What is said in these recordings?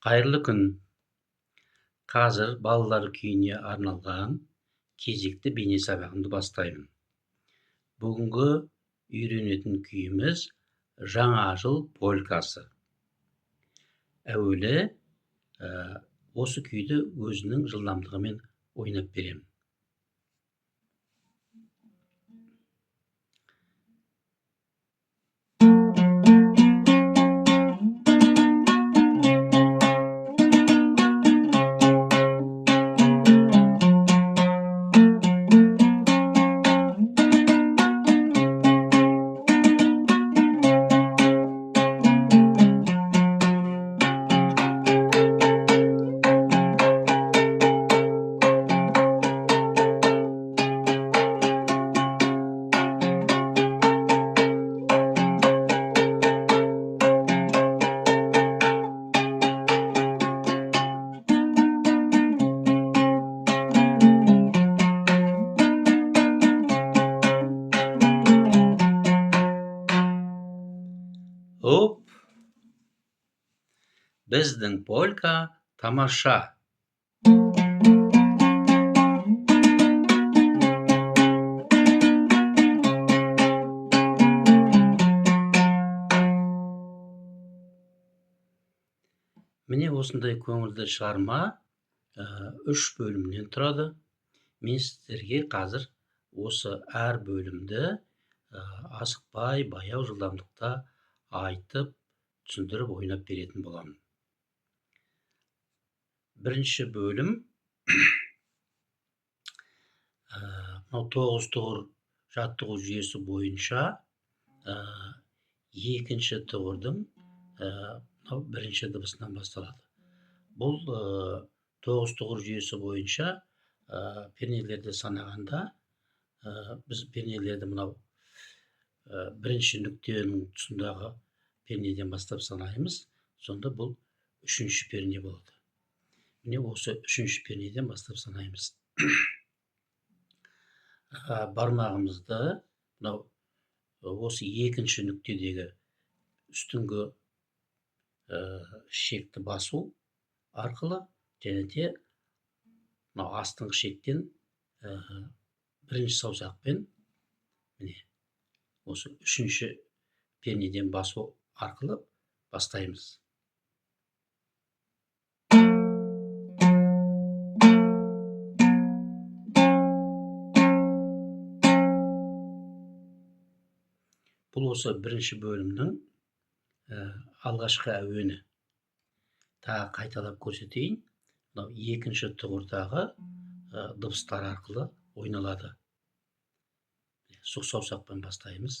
Қайырлы күн. Қазір балалар күйіне арналған кезекті бейне сабағымды бастаймын. Бүгінгі үйренетін күйіміз жаңа жыл полкасы. Әуелі осы күйді өзінің жылдамдығымен ойнап беремін. Оп! Біздің полька тамаша. Міне осындай көңілді шығарма 3 бөлімнен тұрады. Мен сіздерге қазір осы әр бөлімді асықпай, баяу жылдамдықта айтып, түсіндіріп ойнап беретін боламын. Бірінші бөлім 9 тұғыр жаттығу жүйесі бойынша екінші тұғырдың бірінші дыбысынан басталады. Бұл 9 тұғыр жүйесі бойынша пернелерді санағанда біз пернелерді мынау бірінші нүктенің тұсындағы пернеден бастап санаймыз. Сонда бұл үшінші перне болады. Міне осы үшінші пернеден бастап санаймыз. Бармағымызды осы екінші нүктедегі үстіңгі шекті басу арқылы және де астыңғы шектен бірінші саусақпен міне осы үшінші пернеден басу арқылы бастаймыз. Бұл осы бірінші бөлімнің алғашқы әуені. Тағы қайталап көрсетейін. Екінші тұғырдағы дыбыстар арқылы ойналады. Сұқ саусақпен бастаймыз.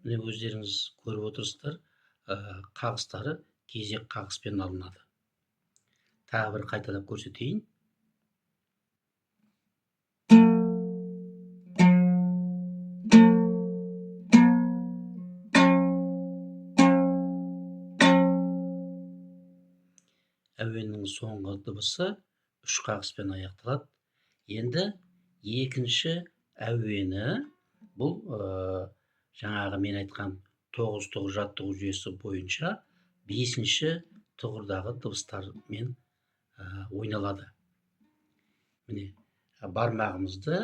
Міне өздеріңіз көріп отырсыздар, қағыстары кезек қағыспен алынады. Тағы бір қайталап көрсетейін. Әуеннің соңғы дыбысы 3 қағыспен аяқталады. Енді екінші әуені бұл жаңағы мен айтқан 9 тұғыр жаттығу жүйесі бойынша 5-ші тұғырдағы дыбыстармен ойналады. Міне бармағымызды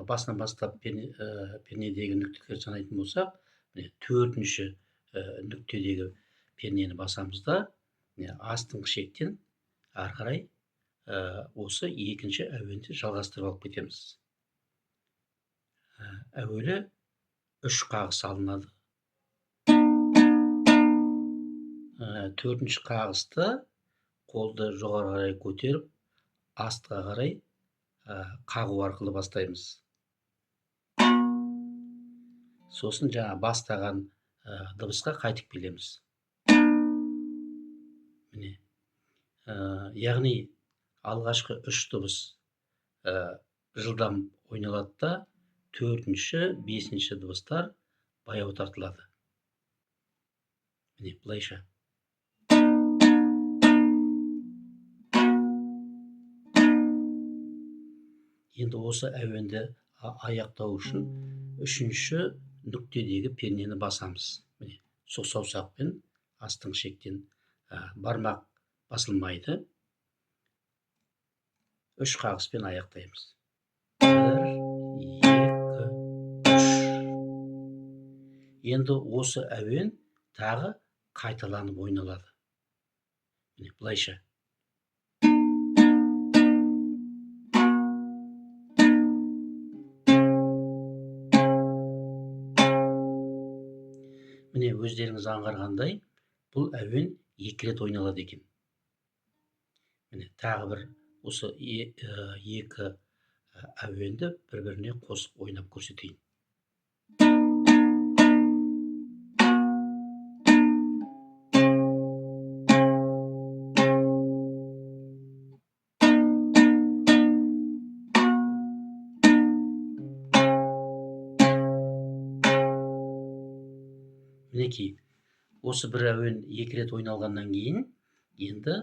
басынан бастап пернедегі нүктелерді санайтын болсақ, 4-ші нүктедегі пернені басамыз да, астыңғы шектен ары қарай осы екінші әуенді жалғастырып алып кетеміз. Әуелі 3 қағыс алынады. 4-ші қағысты қолды жоғары қарай көтеріп, астыға қарай қағу арқылы бастаймыз. Сосын жаңа бастаған дыбысқа қайтып келеміз. Міне, яғни алғашқы 3 дыбыс жылдам ойналады да, 4-ші, 5-ші дыбыстар баяу тартылады. Міне, бұлайша. Енді осы әуенді аяқтау үшін үшінші нүктедегі пернені басамыз. Міне, сол саусақпен астың шектен бармақ басылмайды. Үш қағыспен аяқтаймыз. 1, 2, 3. Енді осы әуен тағы қайталанып ойналады. Міне, бұлайша. Міне, өздеріңіз аңғарғандай, бұл әуен 2 рет ойналады екен. Міне, тағы бір осы екі әуенді бір-біріне қосып ойнап көрсетейін. Мінекей, осы бір әуен 2 рет ойналғаннан кейін, енді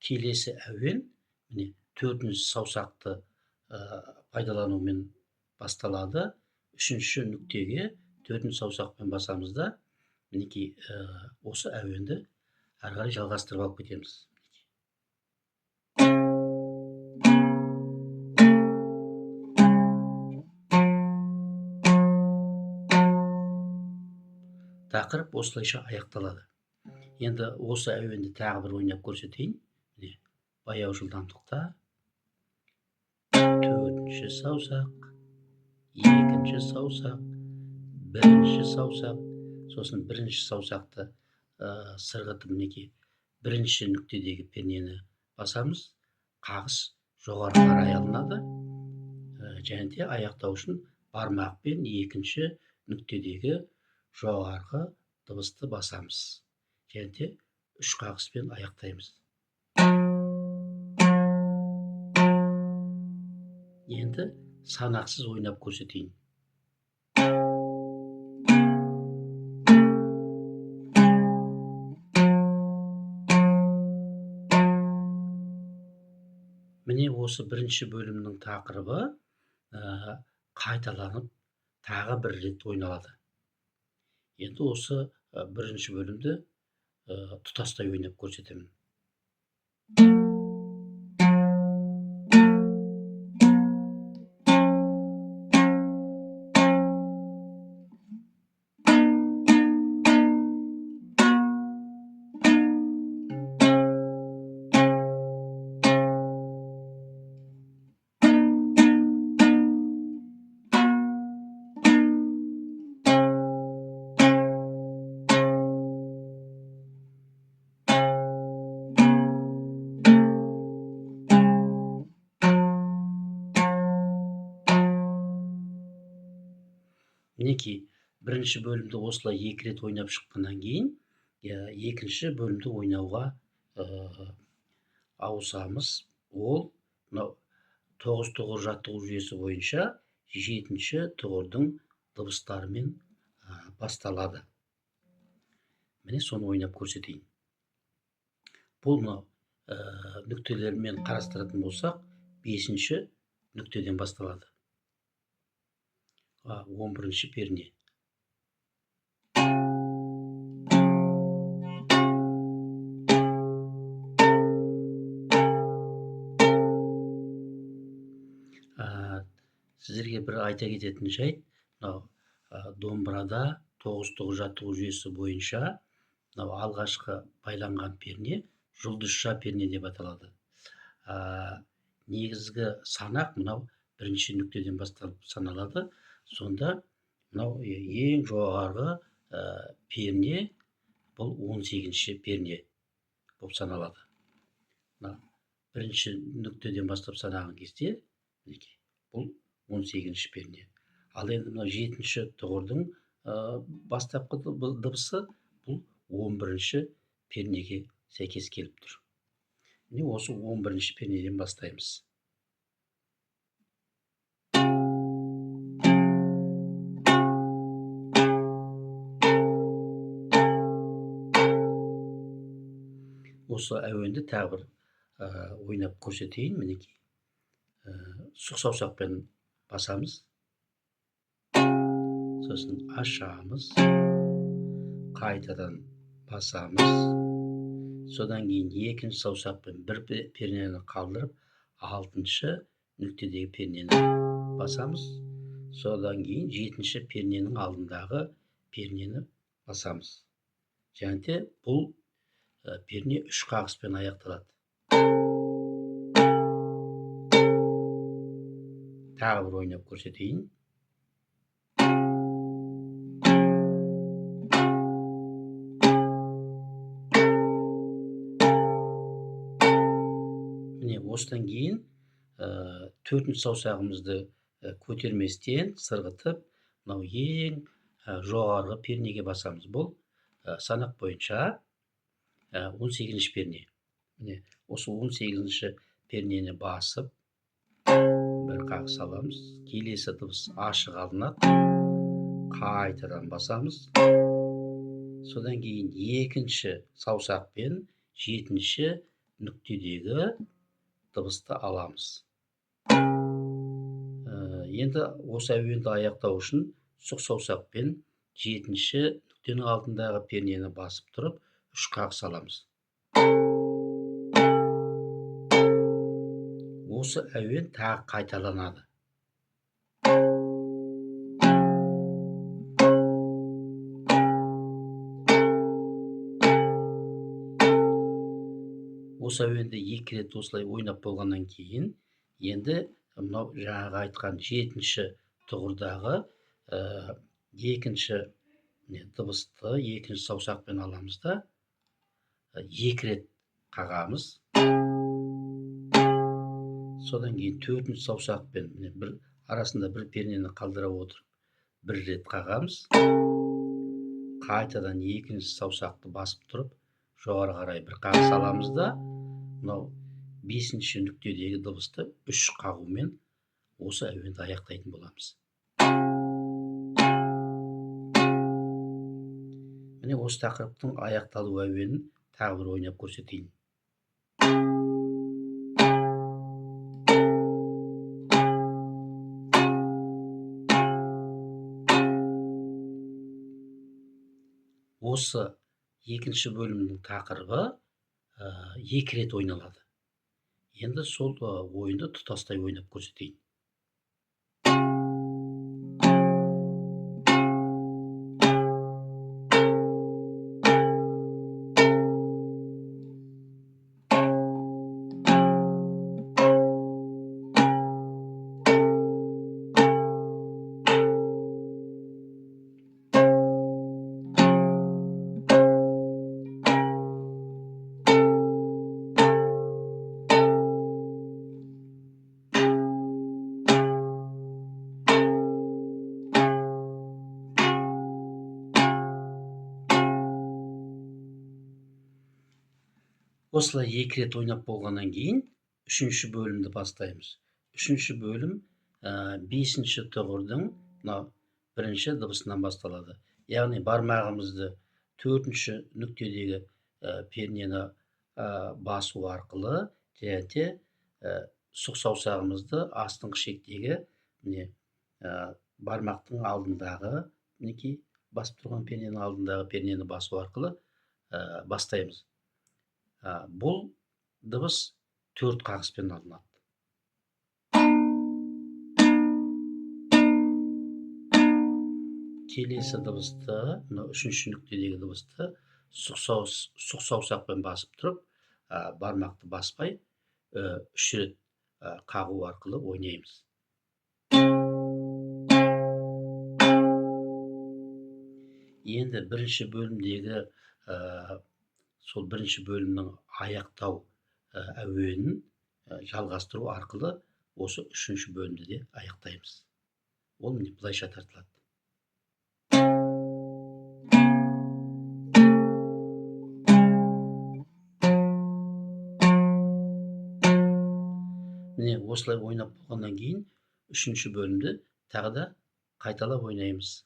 келесі әуен, міне, 4-ші саусақты пайдаланумен басталады. 3-ші нүктеге 4-ші саусақпен басамыз да, мінекей, осы әуенді әрі қарай жалғастырып алып кетеміз. Тақырып осылайша аяқталады. Енді осы әуенді тағы бір ойнап көрсетейін. Міне, баяу жылдамдықта. 4-ші саусақ, 2-ші саусақ, 1-ші саусақ, сосын 1-ші саусақты сырғытып, мінекей, 1-ші нүктедегі пернені басамыз. Қағыс жоғары қарай алынады. Және де аяқтау үшін бармақпен 2-ші нүктедегі жоғарғы дыбысты басамыз. Және де 3 қағыспен аяқтаймыз. Енді санақсыз ойнап көрсетейін. Міне, осы бірінші бөлімнің тақырыбы қайталанып тағы бір рет ойналады. Енді осы бірінші бөлімді тұтастай ойнап көрсетемін. Мінекей, бірінші бөлімді осылай 2 рет ойнап шыққаннан кейін, екінші бөлімді ойнауға ауысамыз. Ол 9-9 жаттығу жүйесі бойынша 7-ші тұғырдың дыбыстарымен басталады. Міне, соны ойнап көрсетейін. Бұл нүктелермен қарастыратын болсақ, 5-ші нүктеден басталады. 11-ші перне. Сіздерге бір айта кететін жайт, домбырада 9-9 жаттығу жүйесі бойынша алғашқы байланған перне жұлдызша перне деп аталады. Негізгі санақ мынау 1-ші нүктеден басталып саналады. Сонда мынау ең жоғарғы перне бұл 18-ші перне болып саналады. 1-ші нүктеден бастап санаған кезде бұл 18-ші перне. Ал енді 7-ші тұғырдың бастапқы дыбысы бұл 11-ші пернеге сәйкес келіп тұр. Міне, осы 11-ші пернеден бастаймыз. Осы әуенді тағы бір ойнап көрсетейін. Мінекей, сұқ саусақпен басамыз. Сосын ашамыз. Қайтадан басамыз. Содан кейін екінші саусақпен бір пернені қалдырып, алтыншы нүктедегі пернені басамыз. Содан кейін жетінші перненің алдындағы пернені басамыз. Және де бұл перне үш қағыспен аяқталады. Тағы бір ойнап көрсетейін. Міне осыдан кейін төртінші саусағымызды көтерместен сырғытып, мынау ең жоғарғы пернеге басамыз. Бұл санақ бойынша 18-ші перне. Міне осы 18-ші пернені басып, бір қағыс аламыз. Келесі дыбыс ашық алынады. Қайтадан басамыз. Содан кейін екінші саусақпен жетінші нүктедегі дыбысты аламыз. Енді осы әуенді аяқтау үшін сұқ саусақпен жетінші нүктенің алдындағы пернені басып тұрып, үш қағыс аламыз. Осы әуен тағы қайталанады. Осы әуенді екі рет осылай ойнап болғаннан кейін, енді мынау жаңағы айтқан жетінші тұғырдағы екінші дыбысты екінші саусақпен аламыз да, екі рет қағамыз. Содан кейін төртінші саусақпен арасында бір пернені қалдыра отырып, бір рет қағамыз. Қайтадан екінші саусақты басып тұрып, жоғары қарай бір қағыс аламыз да, мынау бесінші нүктедегі дыбысты үш қағумен осы әуенді аяқтайтын боламыз. Міне осы тақырыптың аяқталу әуенін тағы бір ойнап көрсетейін. Осы екінші бөлімнің тақырыбы екі рет ойналады. Енді сол ойынды тұтастай ойнап көрсетейін. Осылай екі рет ойнап болғаннан кейін, үшінші бөлімді бастаймыз. Үшінші бөлім бесінші тұғырдың бірінші дыбысынан басталады. Яғни бармағымызды төртінші нүктедегі пернені басу арқылы, және сұқ саусағымызды астыңғы шектегі бармақтың алдындағы, басып тұрған перненің алдындағы пернені басу арқылы бастаймыз. Бұл дыбыс төрт қағыспен алынады. Келесі дыбысты, үшінші нүктедегі дыбысты сұқ саусақпен басып тұрып, бармақты баспай, үш рет қағу арқылы ойнаймыз. Енді бірінші бөлімдегі сол бірінші бөлімнің аяқтау әуенін жалғастыру арқылы осы үшінші бөлімді де аяқтаймыз. Ол міне былайша тартылады. Міне осылай ойнап болғаннан кейін үшінші бөлімді тағы да қайталап ойнаймыз.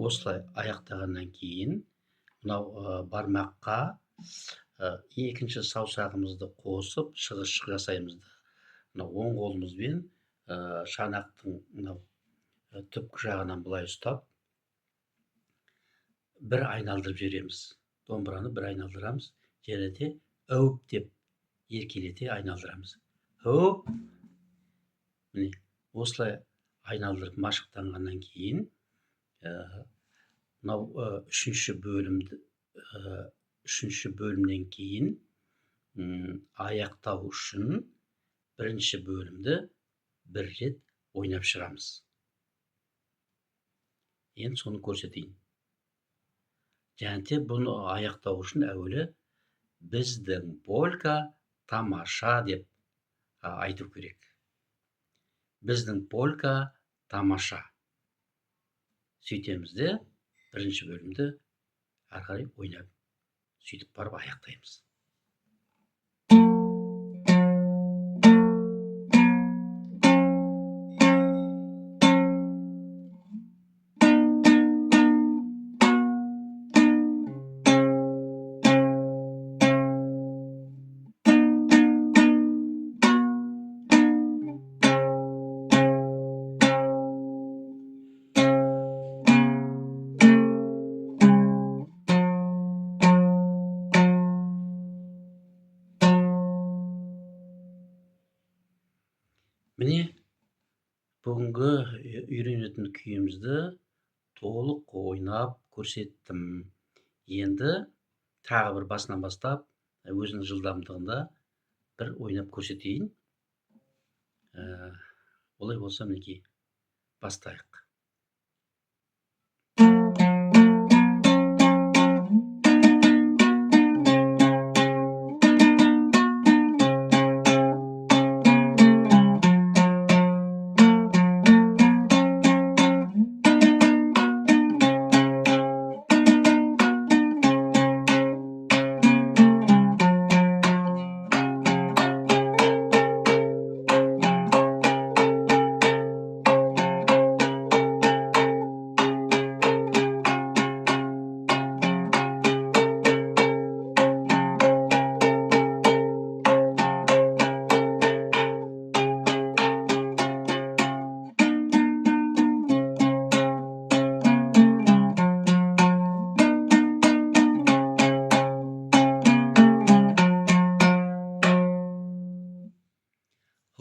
осылай аяқтағаннан кейін мынау бармаққа екінші саусағымызды қосып шығыс жасаймыз. Мынау оң қолымызбен шанақтың мынау түпкі жағынан былай ұстап бір айналдырып жібереміз. Домбыраны бір айналдырамыз, және де әуіп деп еркелете айналдырамыз. Әуіп. Міне осылай айналдырып машықтанғаннан кейін мынау үшінші бөлімнен кейін аяқтау үшін бірінші бөлімді бір рет ойнап шығамыз. Енді соны көрсетейін. Және де бұны аяқтау үшін әуелі біздің полька тамаша деп айту керек. Біздің полька тамаша. Сөйтеміз де бірінші бөлімді ары қарай ойнап, сөйтіп барып аяқтаймыз. Міне, бүгінгі үйренетін күйімізді толық ойнап көрсеттім. Енді тағы бір басынан бастап, өзінің жылдамдығында бір ойнап көрсетейін. Олай болса, мінекей, бастайық.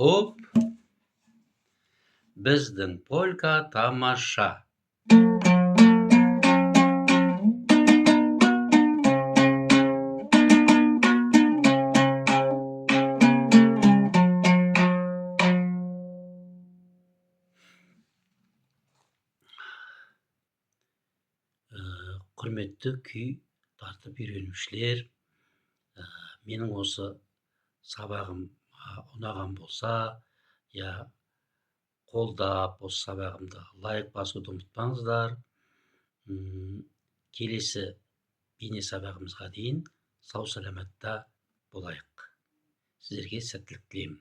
Хоп, біздің полька тамаша. Құрметті күй тартып үйренушілер, менің осы сабағым ұнаған болса, қолдап осы сабағымды лайк басуды ұмытпаңыздар. Келесі бейне сабағымызға дейін сау саламатта болайық. Сіздерге сәттілік тілеймін.